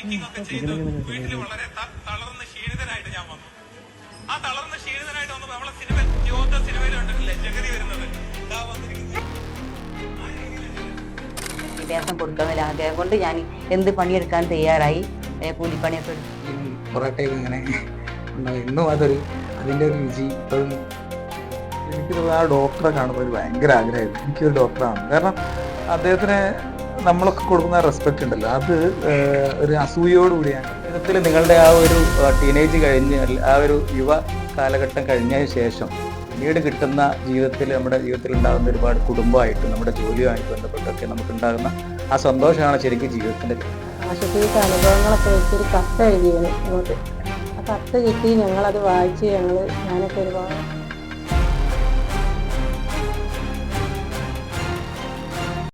Trekking ഒക്കെ ചെയ്ത് വീട്ടിൽ വളരെ തളർന്ന് ക്ഷീണിതനായിട്ട് ഞാൻ വന്നു. ആ തളർന്ന് ക്ഷീണിതനായിട്ട് വന്നപ്പോ നമ്മളെ സിനിമയിലുണ്ടല്ലേ ജഗതി വരുന്നത് വിദ്യാഭ്യാസം കൊടുക്കാനുള്ള ആഗ്രഹം കൊണ്ട് ഞാൻ എന്ത് പണിയെടുക്കാൻ തയ്യാറായി. കൂലിപ്പണിയൊക്കെ പൊറോട്ടയൊക്കെ ഇങ്ങനെ ഇന്നും അതിൻ്റെ ഒരു രുചി ഇപ്പോഴും എനിക്ക് ആ ഡോക്ടറെ കാണുമ്പോൾ ഒരു ഭയങ്കര ആഗ്രഹമായിരുന്നു. എനിക്കൊരു ഡോക്ടറാണ്. കാരണം അദ്ദേഹത്തിന് നമ്മളൊക്കെ കൊടുക്കുന്ന റെസ്പെക്റ്റ് ഉണ്ടല്ലോ, അത് ഒരു അസൂയോടുകൂടിയാണ്. ജീവിതത്തിൽ നിങ്ങളുടെ ആ ഒരു ടീനേജ് കഴിഞ്ഞ് ആ ഒരു യുവ കാലഘട്ടം കഴിഞ്ഞതിന് ശേഷം പിന്നീട് കിട്ടുന്ന ജീവിതത്തിൽ നമ്മുടെ ജീവിതത്തിൽ ഉണ്ടാകുന്ന ഒരുപാട് കുടുംബമായിട്ട് നമ്മുടെ ജോലിയുമായിട്ട് ബന്ധപ്പെട്ടൊക്കെ നമുക്കുണ്ടാകുന്ന ആ സന്തോഷമാണ് ശരിക്കും ജീവിതത്തിൻ്റെ. ആശുപത്രിയിലത്തെ അനുഭവങ്ങളൊക്കെ വെച്ചൊരു കത്ത് എഴുതിയാണ് ഇങ്ങോട്ട്. ആ കത്ത് കിട്ടി ഞങ്ങളത് വായിച്ച് ഞാനൊക്കെ ഒരുപാട്